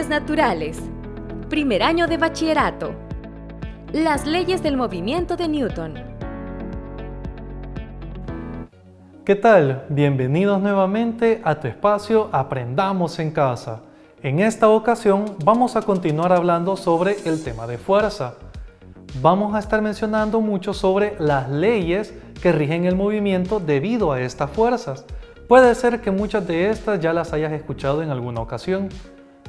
Leyes naturales. Primer año de bachillerato. Las leyes del movimiento de Newton. ¿Qué tal? Bienvenidos nuevamente a tu espacio Aprendamos en Casa. En esta ocasión vamos a continuar hablando sobre el tema de fuerza. Vamos a estar mencionando mucho sobre las leyes que rigen el movimiento debido a estas fuerzas. Puede ser que muchas de estas ya las hayas escuchado en alguna ocasión.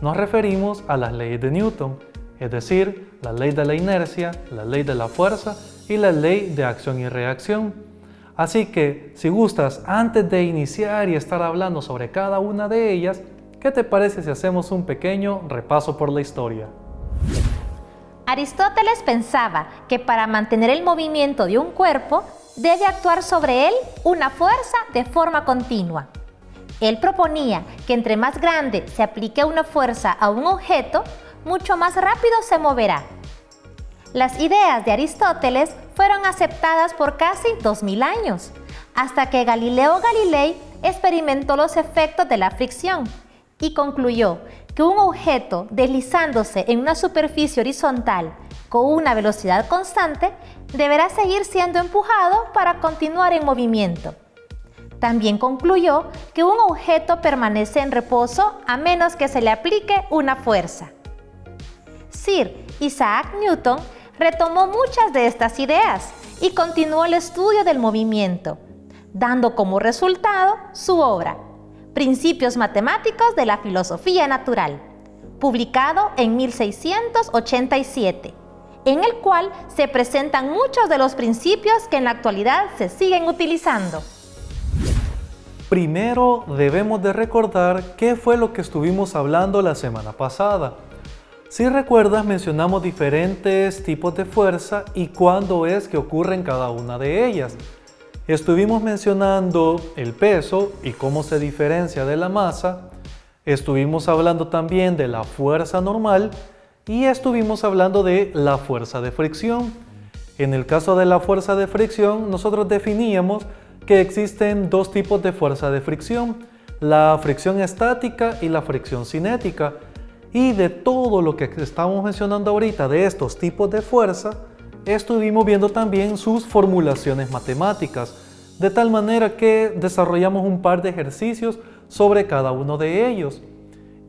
Nos referimos a las leyes de Newton, es decir, la ley de la inercia, la ley de la fuerza y la ley de acción y reacción. Así que, si gustas, antes de iniciar y estar hablando sobre cada una de ellas, ¿qué te parece si hacemos un pequeño repaso por la historia? Aristóteles pensaba que para mantener el movimiento de un cuerpo, debe actuar sobre él una fuerza de forma continua. Él proponía que entre más grande se aplique una fuerza a un objeto, mucho más rápido se moverá. Las ideas de Aristóteles fueron aceptadas por casi 2000 años, hasta que Galileo Galilei experimentó los efectos de la fricción y concluyó que un objeto deslizándose en una superficie horizontal con una velocidad constante deberá seguir siendo empujado para continuar en movimiento. También concluyó que un objeto permanece en reposo a menos que se le aplique una fuerza. Sir Isaac Newton retomó muchas de estas ideas y continuó el estudio del movimiento, dando como resultado su obra, Principios matemáticos de la filosofía natural, publicado en 1687, en el cual se presentan muchos de los principios que en la actualidad se siguen utilizando. Primero debemos de recordar qué fue lo que estuvimos hablando la semana pasada. Si recuerdas, mencionamos diferentes tipos de fuerza y cuándo es que ocurren cada una de ellas. Estuvimos mencionando el peso y cómo se diferencia de la masa. Estuvimos hablando también de la fuerza normal y estuvimos hablando de la fuerza de fricción. En el caso de la fuerza de fricción, nosotros definíamos que existen dos tipos de fuerza de fricción, la fricción estática y la fricción cinética. Y de todo lo que estamos mencionando ahorita de estos tipos de fuerza, estuvimos viendo también sus formulaciones matemáticas, de tal manera que desarrollamos un par de ejercicios sobre cada uno de ellos.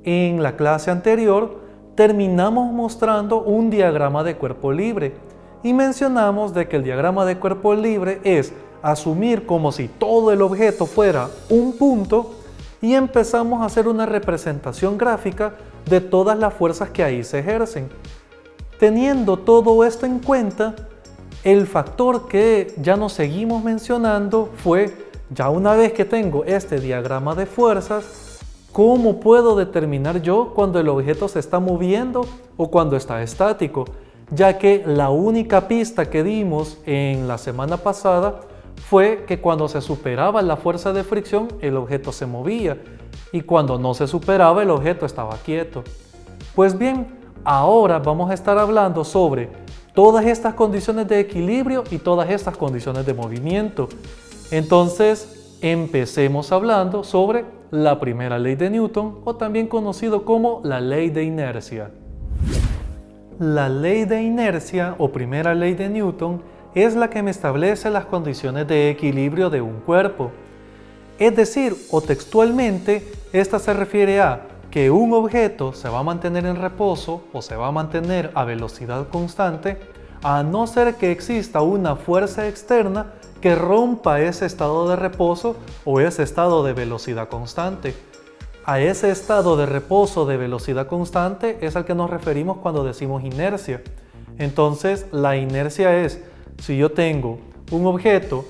En la clase anterior terminamos mostrando un diagrama de cuerpo libre y mencionamos de que el diagrama de cuerpo libre es asumir como si todo el objeto fuera un punto y empezamos a hacer una representación gráfica de todas las fuerzas que ahí se ejercen. Teniendo todo esto en cuenta, el factor que ya nos seguimos mencionando fue, ya una vez que tengo este diagrama de fuerzas, ¿cómo puedo determinar yo cuando el objeto se está moviendo o cuando está estático? Ya que la única pista que dimos en la semana pasada fue que cuando se superaba la fuerza de fricción, el objeto se movía y cuando no se superaba, el objeto estaba quieto. Pues bien, ahora vamos a estar hablando sobre todas estas condiciones de equilibrio y todas estas condiciones de movimiento. Entonces, empecemos hablando sobre la primera ley de Newton, o también conocido como la ley de inercia. La ley de inercia, o primera ley de Newton, es la que me establece las condiciones de equilibrio de un cuerpo. Es decir, o textualmente, esta se refiere a que un objeto se va a mantener en reposo o se va a mantener a velocidad constante a no ser que exista una fuerza externa que rompa ese estado de reposo o ese estado de velocidad constante. A ese estado de reposo de velocidad constante es al que nos referimos cuando decimos inercia. Entonces, la inercia es, si yo tengo un objeto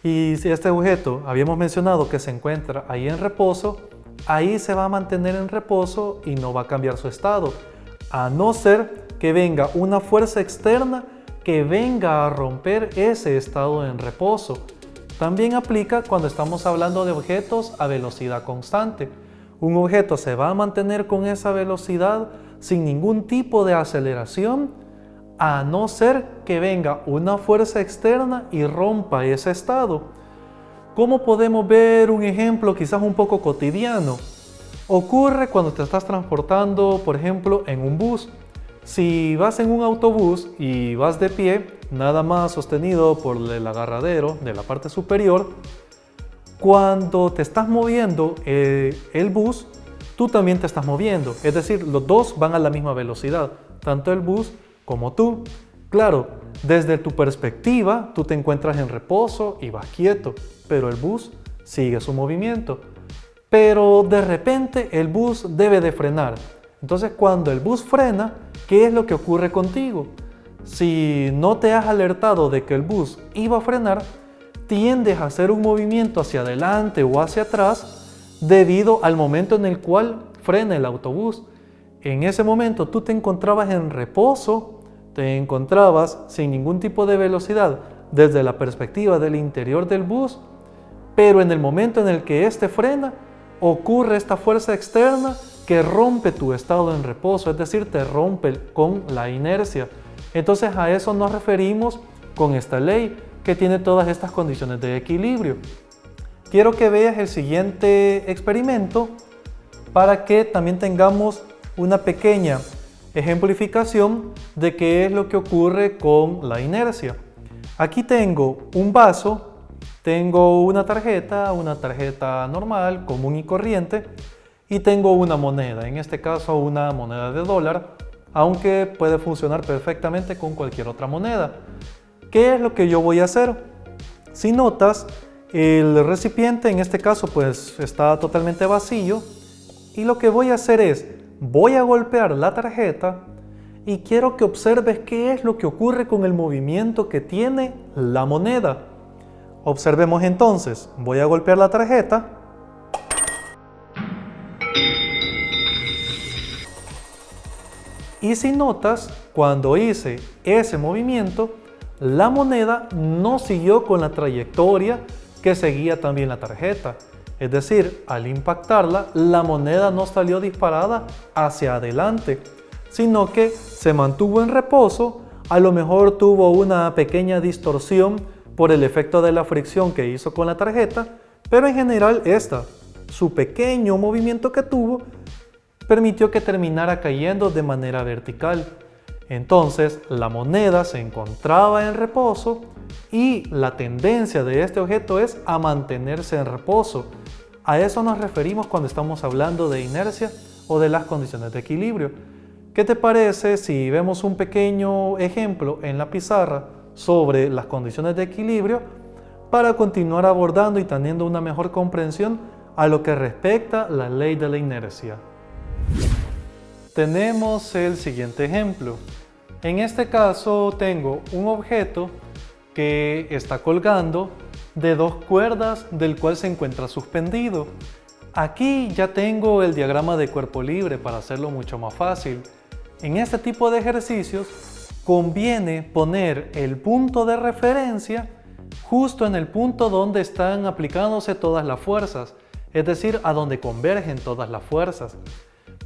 y si este objeto habíamos mencionado que se encuentra ahí en reposo, ahí se va a mantener en reposo y no va a cambiar su estado, a no ser que venga una fuerza externa que venga a romper ese estado en reposo. También aplica cuando estamos hablando de objetos a velocidad constante. Un objeto se va a mantener con esa velocidad sin ningún tipo de aceleración, a no ser que venga una fuerza externa y rompa ese estado. ¿Cómo podemos ver un ejemplo quizás un poco cotidiano? Ocurre cuando te estás transportando, por ejemplo, en un bus. Si vas en un autobús y vas de pie, nada más sostenido por el agarradero de la parte superior, cuando te estás moviendo el bus, tú también te estás moviendo. Es decir, los dos van a la misma velocidad, tanto el bus como tú. Claro, desde tu perspectiva, tú te encuentras en reposo y vas quieto, pero el bus sigue su movimiento. Pero de repente el bus debe de frenar. Entonces, cuando el bus frena, ¿qué es lo que ocurre contigo? Si no te has alertado de que el bus iba a frenar, tiendes a hacer un movimiento hacia adelante o hacia atrás debido al momento en el cual frena el autobús. En ese momento tú te encontrabas en reposo, te encontrabas sin ningún tipo de velocidad desde la perspectiva del interior del bus, pero en el momento en el que éste frena, ocurre esta fuerza externa que rompe tu estado en reposo, es decir, te rompe con la inercia. Entonces a eso nos referimos con esta ley que tiene todas estas condiciones de equilibrio. Quiero que veas el siguiente experimento para que también tengamos una pequeña ejemplificación de qué es lo que ocurre con la inercia. Aquí tengo un vaso, tengo una tarjeta normal, común y corriente, y tengo una moneda, en este caso una moneda de dólar, aunque puede funcionar perfectamente con cualquier otra moneda. ¿Qué es lo que yo voy a hacer? Si notas, el recipiente en este caso pues está totalmente vacío, y lo que voy a hacer es, voy a golpear la tarjeta y quiero que observes qué es lo que ocurre con el movimiento que tiene la moneda. Observemos entonces, voy a golpear la tarjeta y si notas, cuando hice ese movimiento, la moneda no siguió con la trayectoria que seguía también la tarjeta. Es decir, al impactarla, la moneda no salió disparada hacia adelante, sino que se mantuvo en reposo, a lo mejor tuvo una pequeña distorsión por el efecto de la fricción que hizo con la tarjeta, pero en general su pequeño movimiento que tuvo, permitió que terminara cayendo de manera vertical. Entonces, la moneda se encontraba en reposo y la tendencia de este objeto es a mantenerse en reposo. A eso nos referimos cuando estamos hablando de inercia o de las condiciones de equilibrio. ¿Qué te parece si vemos un pequeño ejemplo en la pizarra sobre las condiciones de equilibrio para continuar abordando y teniendo una mejor comprensión a lo que respecta a la ley de la inercia? Tenemos el siguiente ejemplo. En este caso tengo un objeto que está colgando de dos cuerdas del cual se encuentra suspendido. Aquí ya tengo el diagrama de cuerpo libre para hacerlo mucho más fácil. En este tipo de ejercicios conviene poner el punto de referencia justo en el punto donde están aplicándose todas las fuerzas, es decir, a donde convergen todas las fuerzas.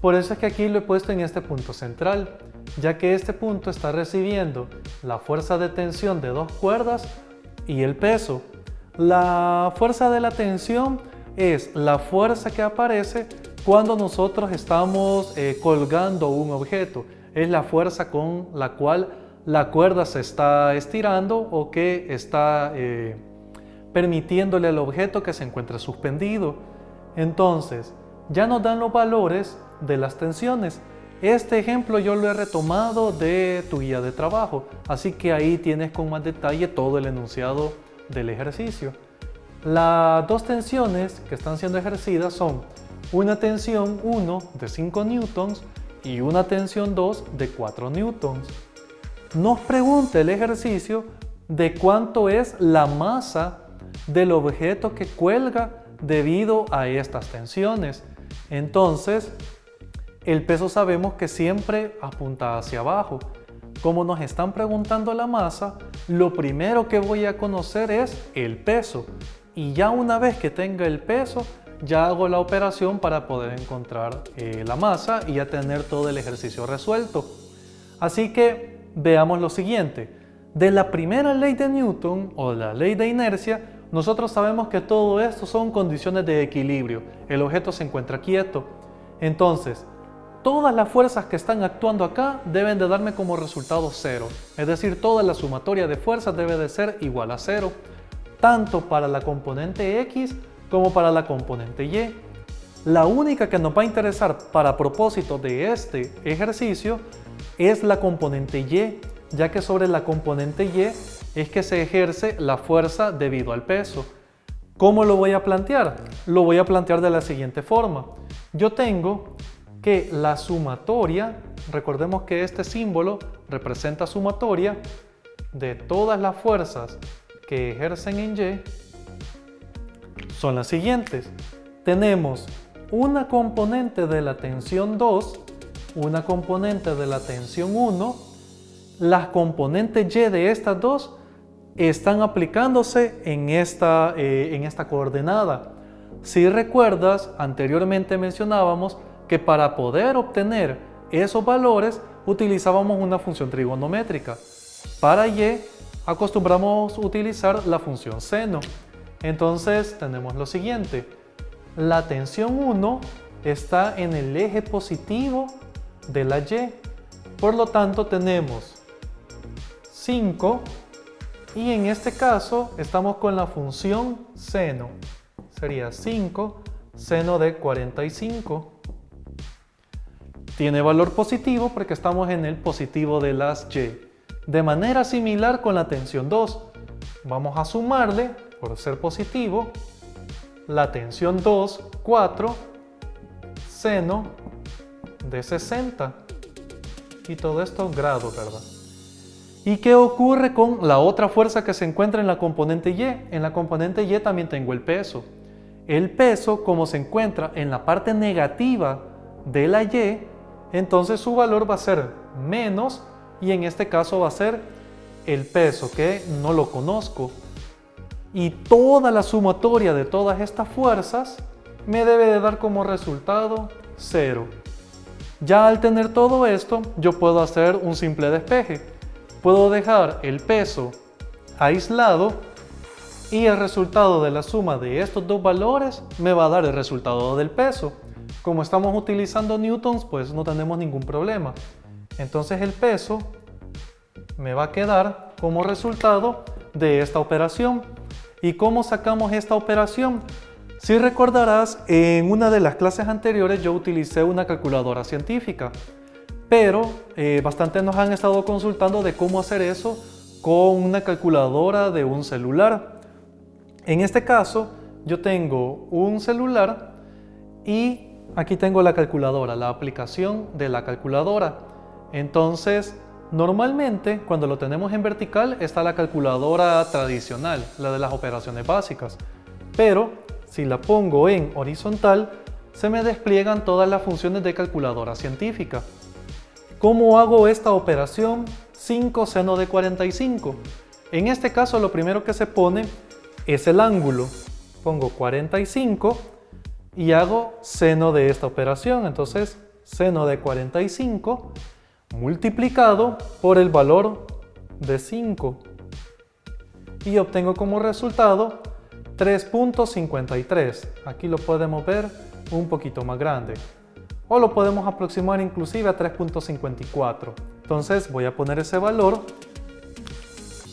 Por eso es que aquí lo he puesto en este punto central, ya que este punto está recibiendo la fuerza de tensión de dos cuerdas y el peso. La fuerza de la tensión es la fuerza que aparece cuando nosotros estamos colgando un objeto. Es la fuerza con la cual la cuerda se está estirando o que está permitiéndole al objeto que se encuentre suspendido. Entonces, ya nos dan los valores de las tensiones. Este ejemplo yo lo he retomado de tu guía de trabajo, así que ahí tienes con más detalle todo el enunciado del ejercicio. Las dos tensiones que están siendo ejercidas son una tensión 1 de 5 newtons y una tensión 2 de 4 newtons. Nos pregunta el ejercicio de cuánto es la masa del objeto que cuelga debido a estas tensiones. Entonces, el peso sabemos que siempre apunta hacia abajo. Como nos están preguntando la masa, lo primero que voy a conocer es el peso. Y ya una vez que tenga el peso, ya hago la operación para poder encontrar la masa y ya tener todo el ejercicio resuelto. Así que veamos lo siguiente. De la primera ley de Newton o la ley de inercia, nosotros sabemos que todo esto son condiciones de equilibrio. El objeto se encuentra quieto. Entonces, todas las fuerzas que están actuando acá deben de darme como resultado 0. Es decir, toda la sumatoria de fuerzas debe de ser igual a 0, tanto para la componente X como para la componente Y. La única que nos va a interesar para propósito de este ejercicio es la componente Y, ya que sobre la componente Y es que se ejerce la fuerza debido al peso. ¿Cómo lo voy a plantear? Lo voy a plantear de la siguiente forma. Yo tengo que la sumatoria, recordemos que este símbolo representa sumatoria de todas las fuerzas que ejercen en Y, son las siguientes. Tenemos una componente de la tensión 2, una componente de la tensión 1, las componentes Y de estas dos están aplicándose en esta coordenada. Si recuerdas, anteriormente mencionábamos que para poder obtener esos valores utilizábamos una función trigonométrica. Para Y acostumbramos utilizar la función seno. Entonces tenemos lo siguiente. La tensión 1 está en el eje positivo de la Y. Por lo tanto tenemos 5 y en este caso estamos con la función seno. Sería 5 seno de 45. Tiene valor positivo porque estamos en el positivo de las Y. De manera similar con la tensión 2. Vamos a sumarle, por ser positivo, la tensión 2, 4, seno de 60. Y todo esto grados, ¿verdad? ¿Y qué ocurre con la otra fuerza que se encuentra en la componente Y? En la componente Y también tengo el peso. El peso, como se encuentra en la parte negativa de la Y, entonces su valor va a ser menos, y en este caso va a ser el peso, que no lo conozco. Y toda la sumatoria de todas estas fuerzas me debe de dar como resultado 0. Ya al tener todo esto, yo puedo hacer un simple despeje. Puedo dejar el peso aislado y el resultado de la suma de estos dos valores me va a dar el resultado del peso. Como estamos utilizando newtons, pues no tenemos ningún problema. Entonces el peso me va a quedar como resultado de esta operación. ¿Y cómo sacamos esta operación? Si recordarás, en una de las clases anteriores yo utilicé una calculadora científica, pero bastante nos han estado consultando de cómo hacer eso con una calculadora de un celular. En este caso, yo tengo un celular y aquí tengo la calculadora, la aplicación de la calculadora. Entonces, normalmente, cuando lo tenemos en vertical, está la calculadora tradicional, la de las operaciones básicas. Pero, si la pongo en horizontal, se me despliegan todas las funciones de calculadora científica. ¿Cómo hago esta operación? 5 seno de 45. En este caso, lo primero que se pone es el ángulo. Pongo 45 y hago seno de esta operación. Entonces, seno de 45 multiplicado por el valor de 5 y obtengo como resultado 3.53. Aquí lo podemos ver un poquito más grande o lo podemos aproximar inclusive a 3.54. Entonces voy a poner ese valor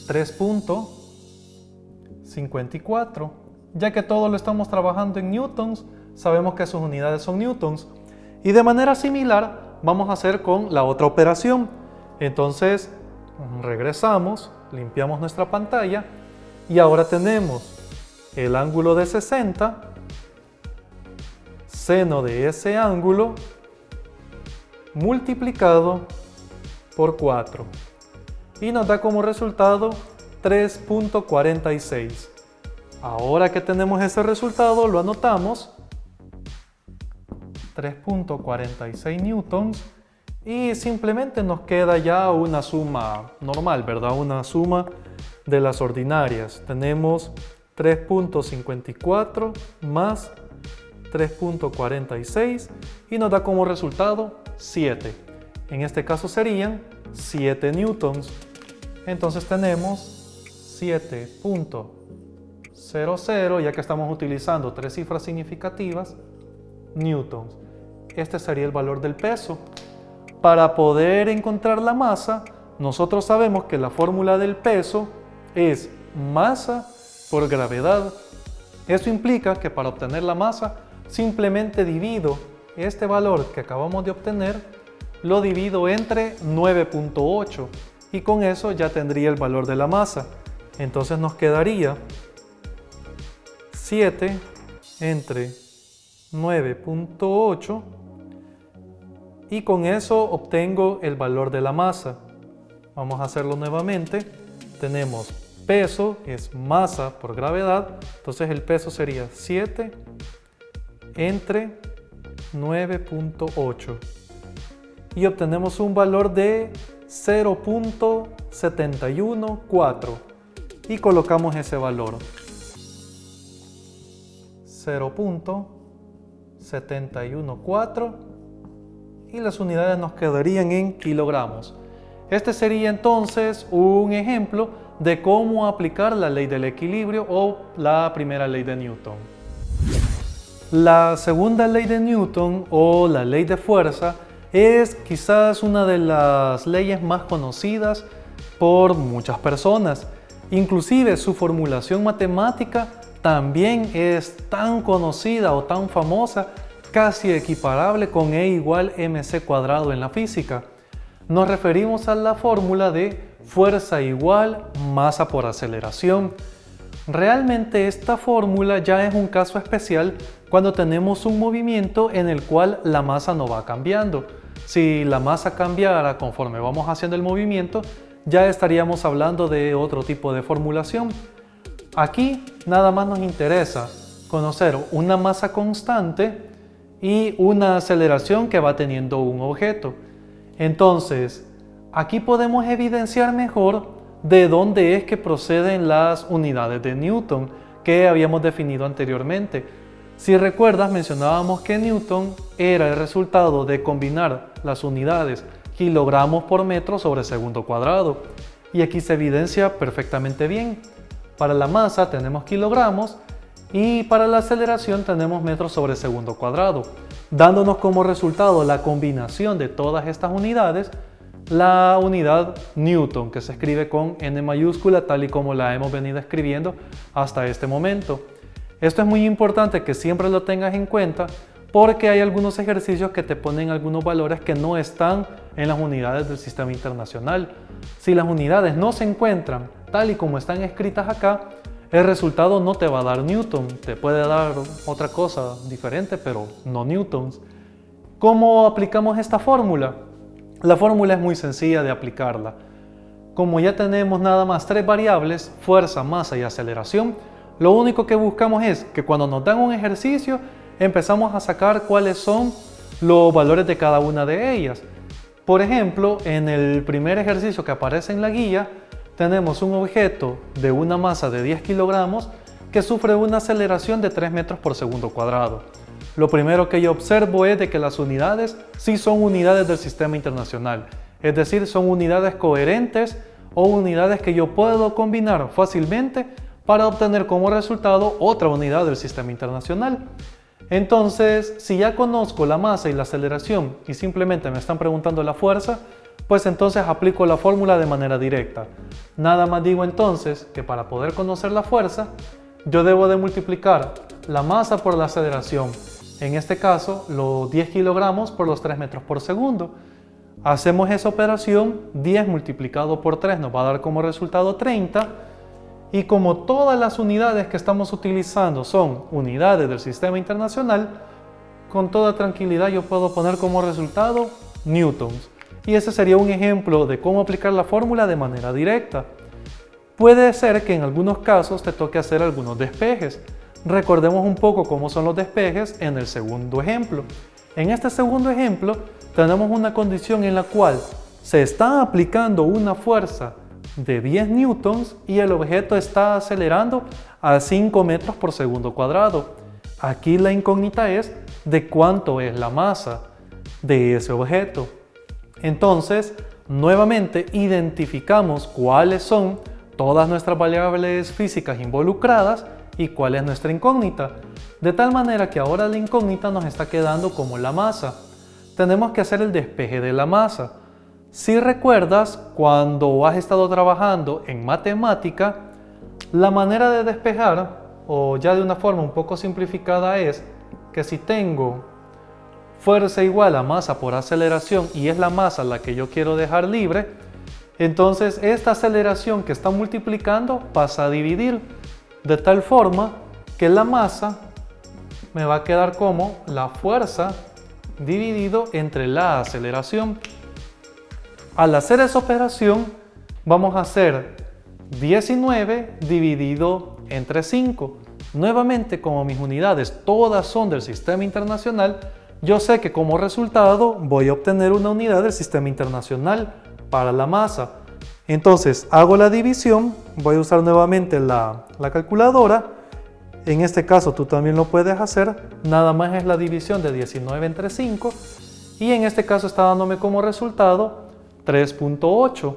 3.54. Ya que todo lo estamos trabajando en newtons, sabemos que sus unidades son newtons. Y de manera similar vamos a hacer con la otra operación. Entonces regresamos, limpiamos nuestra pantalla y ahora tenemos el ángulo de 60, seno de ese ángulo multiplicado por 4 y nos da como resultado 3.46. Ahora que tenemos ese resultado lo anotamos, 3.46 newtons, y simplemente nos queda ya una suma normal, ¿verdad? Una suma de las ordinarias. Tenemos 3.54 más 3.46 y nos da como resultado 7. En este caso serían 7 newtons. Entonces tenemos 7.00, ya que estamos utilizando tres cifras significativas, newtons. este sería el valor del peso. Para poder encontrar la masa, nosotros sabemos que la fórmula del peso es masa por gravedad. Eso implica que para obtener la masa, simplemente divido este valor que acabamos de obtener, lo divido entre 9.8 y con eso ya tendría el valor de la masa. Entonces nos quedaría 7 entre 9.8 y con eso obtengo el valor de la masa. Vamos a hacerlo nuevamente. Tenemos peso, es masa por gravedad, entonces el peso sería 7 entre 9.8 y obtenemos un valor de 0.714 y colocamos ese valor 0.714 y las unidades nos quedarían en kilogramos. Este sería entonces un ejemplo de cómo aplicar la ley del equilibrio o la primera ley de Newton. La segunda ley de Newton o la ley de fuerza es quizás una de las leyes más conocidas por muchas personas. Inclusive su formulación matemática también es tan conocida o tan famosa, casi equiparable con E igual mc cuadrado en la física. Nos referimos a la fórmula de fuerza igual masa por aceleración. Realmente esta fórmula ya es un caso especial cuando tenemos un movimiento en el cual la masa no va cambiando. Si la masa cambiara conforme vamos haciendo el movimiento, ya estaríamos hablando de otro tipo de formulación. Aquí nada más nos interesa conocer una masa constante y una aceleración que va teniendo un objeto. Entonces, aquí podemos evidenciar mejor de dónde es que proceden las unidades de Newton que habíamos definido anteriormente. Si recuerdas, mencionábamos que Newton era el resultado de combinar las unidades kilogramos por metro sobre segundo cuadrado. Y aquí se evidencia perfectamente bien. Para la masa tenemos kilogramos y para la aceleración tenemos metros sobre segundo cuadrado, dándonos como resultado la combinación de todas estas unidades, la unidad Newton, que se escribe con N mayúscula tal y como la hemos venido escribiendo hasta este momento. Esto es muy importante que siempre lo tengas en cuenta porque hay algunos ejercicios que te ponen algunos valores que no están en las unidades del sistema internacional. Si las unidades no se encuentran tal y como están escritas acá, el resultado no te va a dar Newton, te puede dar otra cosa diferente, pero no newtons. ¿Cómo aplicamos esta fórmula? La fórmula es muy sencilla de aplicarla. Como ya tenemos nada más tres variables, fuerza, masa y aceleración, lo único que buscamos es que cuando nos dan un ejercicio, empezamos a sacar cuáles son los valores de cada una de ellas. Por ejemplo, en el primer ejercicio que aparece en la guía, tenemos un objeto de una masa de 10 kilogramos que sufre una aceleración de 3 metros por segundo cuadrado. Lo primero que yo observo es de que las unidades sí son unidades del sistema internacional, es decir, son unidades coherentes o unidades que yo puedo combinar fácilmente para obtener como resultado otra unidad del sistema internacional. Entonces, si ya conozco la masa y la aceleración y simplemente me están preguntando la fuerza, pues entonces aplico la fórmula de manera directa. Nada más digo entonces que para poder conocer la fuerza, yo debo de multiplicar la masa por la aceleración. En este caso, los 10 kilogramos por los 3 metros por segundo. Hacemos esa operación, 10 multiplicado por 3 nos va a dar como resultado 30. Y como todas las unidades que estamos utilizando son unidades del sistema internacional, con toda tranquilidad yo puedo poner como resultado newtons. Y ese sería un ejemplo de cómo aplicar la fórmula de manera directa. Puede ser que en algunos casos te toque hacer algunos despejes. Recordemos un poco cómo son los despejes en el segundo ejemplo. En este segundo ejemplo tenemos una condición en la cual se está aplicando una fuerza de 10 newtons y el objeto está acelerando a 5 metros por segundo cuadrado. Aquí la incógnita es de cuánto es la masa de ese objeto. Entonces, nuevamente identificamos cuáles son todas nuestras variables físicas involucradas y cuál es nuestra incógnita. De tal manera que ahora la incógnita nos está quedando como la masa. Tenemos que hacer el despeje de la masa. Si recuerdas, cuando has estado trabajando en matemática, la manera de despejar, o ya de una forma un poco simplificada, es que si tengo fuerza igual a masa por aceleración y es la masa la que yo quiero dejar libre, entonces esta aceleración que está multiplicando pasa a dividir, de tal forma que la masa me va a quedar como la fuerza dividido entre la aceleración. Al hacer esa operación vamos a hacer 19 dividido entre 5. Nuevamente, como mis unidades todas son del sistema internacional, yo sé que como resultado voy a obtener una unidad del sistema internacional para la masa. Entonces hago la división, voy a usar nuevamente la calculadora. En este caso tú también lo puedes hacer, nada más es la división de 19 entre 5 y en este caso está dándome como resultado 3.8.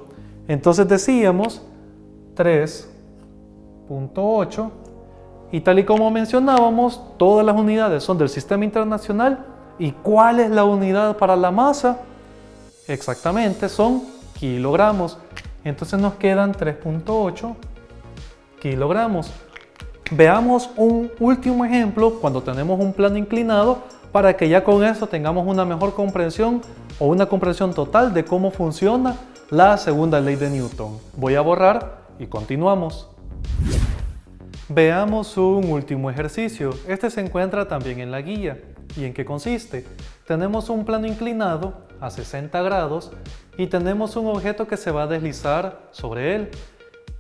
Entonces decíamos 3.8 y tal y como mencionábamos, todas las unidades son del sistema internacional. ¿Y cuál es la unidad para la masa? Exactamente, son kilogramos. Entonces nos quedan 3.8 kilogramos. Veamos un último ejemplo cuando tenemos un plano inclinado para que ya con eso tengamos una mejor comprensión o una comprensión total de cómo funciona la segunda ley de Newton. Voy a borrar y continuamos. Veamos un último ejercicio. Este se encuentra también en la guía. ¿Y en qué consiste? Tenemos un plano inclinado a 60 grados y tenemos un objeto que se va a deslizar sobre él.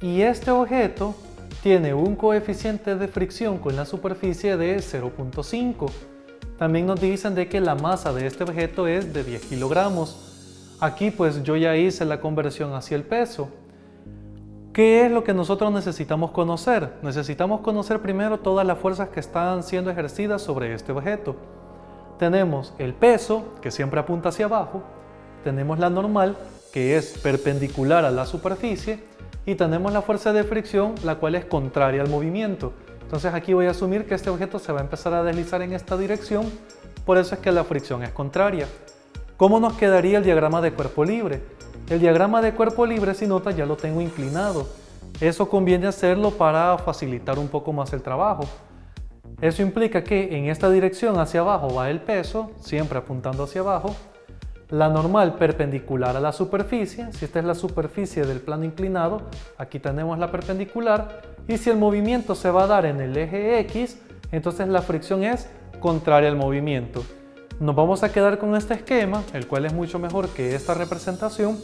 Y este objeto tiene un coeficiente de fricción con la superficie de 0.5. También nos dicen de que la masa de este objeto es de 10 kilogramos. Aquí pues yo ya hice la conversión hacia el peso. ¿Qué es lo que nosotros necesitamos conocer? Necesitamos conocer primero todas las fuerzas que están siendo ejercidas sobre este objeto. Tenemos el peso, que siempre apunta hacia abajo, tenemos la normal, que es perpendicular a la superficie, y tenemos la fuerza de fricción, la cual es contraria al movimiento. Entonces aquí voy a asumir que este objeto se va a empezar a deslizar en esta dirección, por eso es que la fricción es contraria. ¿Cómo nos quedaría el diagrama de cuerpo libre? El diagrama de cuerpo libre, si notas, ya lo tengo inclinado. Eso conviene hacerlo para facilitar un poco más el trabajo. Eso implica que en esta dirección hacia abajo va el peso, siempre apuntando hacia abajo. La normal perpendicular a la superficie, si esta es la superficie del plano inclinado, aquí tenemos la perpendicular. Y si el movimiento se va a dar en el eje X, entonces la fricción es contraria al movimiento. Nos vamos a quedar con este esquema, el cual es mucho mejor que esta representación.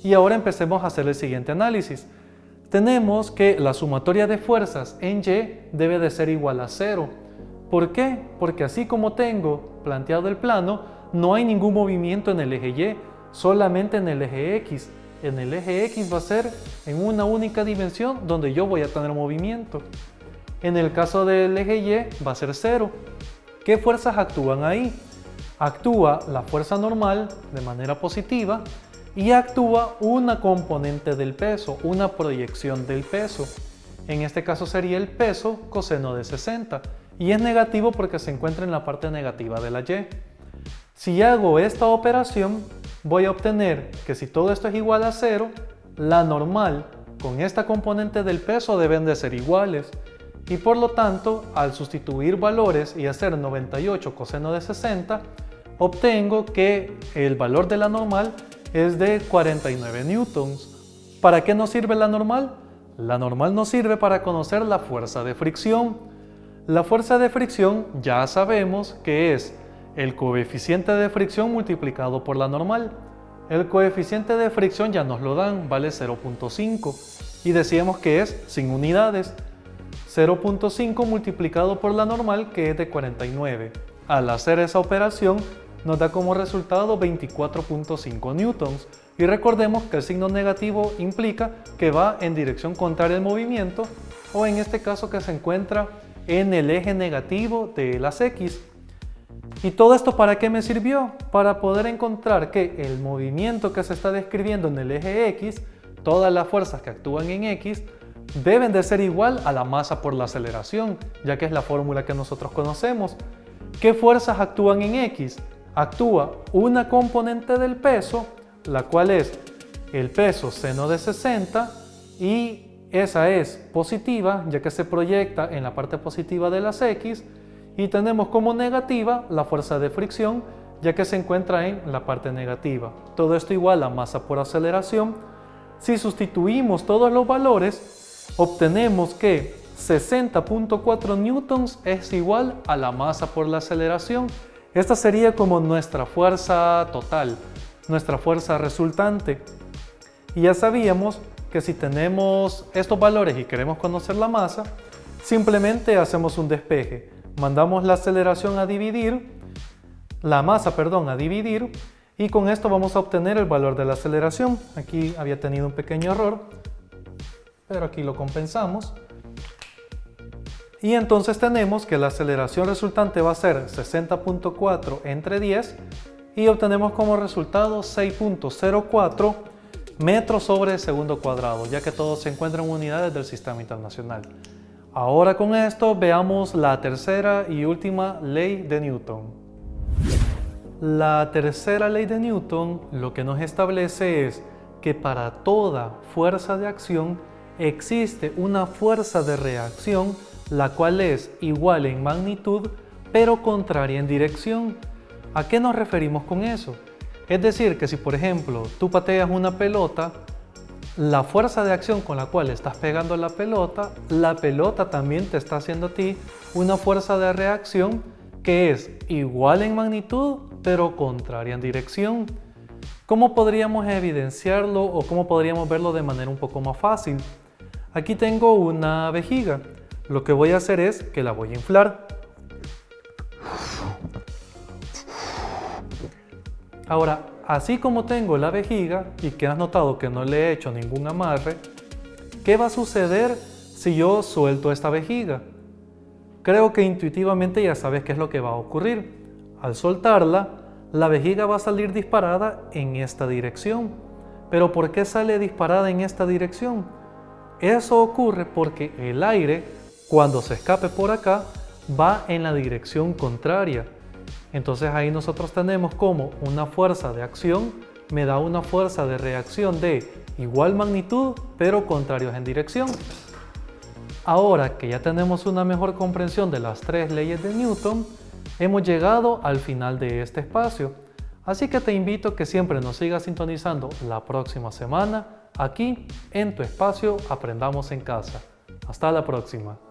Y ahora empecemos a hacer el siguiente análisis. Tenemos que la sumatoria de fuerzas en Y debe de ser igual a 0. ¿Por qué? Porque así como tengo planteado el plano, no hay ningún movimiento en el eje Y, solamente en el eje X. En el eje X va a ser en una única dimensión donde yo voy a tener movimiento. En el caso del eje Y va a ser 0. ¿Qué fuerzas actúan ahí? Actúa la fuerza normal de manera positiva y actúa una componente del peso, una proyección del peso. En este caso sería el peso coseno de 60 y es negativo porque se encuentra en la parte negativa de la Y. Si hago esta operación, voy a obtener que si todo esto es igual a 0, la normal con esta componente del peso deben de ser iguales. Y por lo tanto, al sustituir valores y hacer 98 coseno de 60, obtengo que el valor de la normal es de 49 newtons. ¿Para qué nos sirve la normal? La normal nos sirve para conocer la fuerza de fricción. La fuerza de fricción ya sabemos que es el coeficiente de fricción multiplicado por la normal. El coeficiente de fricción ya nos lo dan, vale 0.5 y decíamos que es sin unidades. 0.5 multiplicado por la normal, que es de 49. Al hacer esa operación nos da como resultado 24.5 newtons. Y recordemos que el signo negativo implica que va en dirección contraria al movimiento, o en este caso que se encuentra en el eje negativo de las X. ¿Y todo esto para qué me sirvió? Para poder encontrar que el movimiento que se está describiendo en el eje X, todas las fuerzas que actúan en X, deben de ser igual a la masa por la aceleración, ya que es la fórmula que nosotros conocemos. ¿Qué fuerzas actúan en X? Actúa una componente del peso, la cual es el peso seno de 60, y esa es positiva, ya que se proyecta en la parte positiva de las X, y tenemos como negativa la fuerza de fricción, ya que se encuentra en la parte negativa. Todo esto igual a masa por aceleración. Si sustituimos todos los valores, obtenemos que 60.4 newtons es igual a la masa por la aceleración. Esta sería como nuestra fuerza total, nuestra fuerza resultante. Y ya sabíamos que si tenemos estos valores y queremos conocer la masa, simplemente hacemos un despeje. Mandamos la aceleración a dividir, la masa, a dividir, y con esto vamos a obtener el valor de la aceleración. Aquí había tenido un pequeño error, pero aquí lo compensamos. Y entonces tenemos que la aceleración resultante va a ser 60.4 entre 10 y obtenemos como resultado 6.04 metros sobre segundo cuadrado, ya que todo se encuentra en unidades del sistema internacional. Ahora con esto veamos la tercera y última ley de Newton. La tercera ley de Newton lo que nos establece es que para toda fuerza de acción existe una fuerza de reacción, la cual es igual en magnitud pero contraria en dirección. ¿A qué nos referimos con eso? Es decir, que si por ejemplo tú pateas una pelota, la fuerza de acción con la cual estás pegando la pelota también te está haciendo a ti una fuerza de reacción que es igual en magnitud pero contraria en dirección. ¿Cómo podríamos evidenciarlo o cómo podríamos verlo de manera un poco más fácil? Aquí tengo una vejiga. Lo que voy a hacer es que la voy a inflar. Ahora, así como tengo la vejiga y que has notado que no le he hecho ningún amarre, ¿qué va a suceder si yo suelto esta vejiga? Creo que intuitivamente ya sabes qué es lo que va a ocurrir. Al soltarla, la vejiga va a salir disparada en esta dirección. ¿Pero por qué sale disparada en esta dirección? Eso ocurre porque el aire, cuando se escape por acá, va en la dirección contraria. Entonces ahí nosotros tenemos como una fuerza de acción me da una fuerza de reacción de igual magnitud pero contrarios en dirección. Ahora que ya tenemos una mejor comprensión de las tres leyes de Newton, hemos llegado al final de este espacio. Así que te invito a que siempre nos sigas sintonizando la próxima semana aquí en tu espacio Aprendamos en Casa. Hasta la próxima.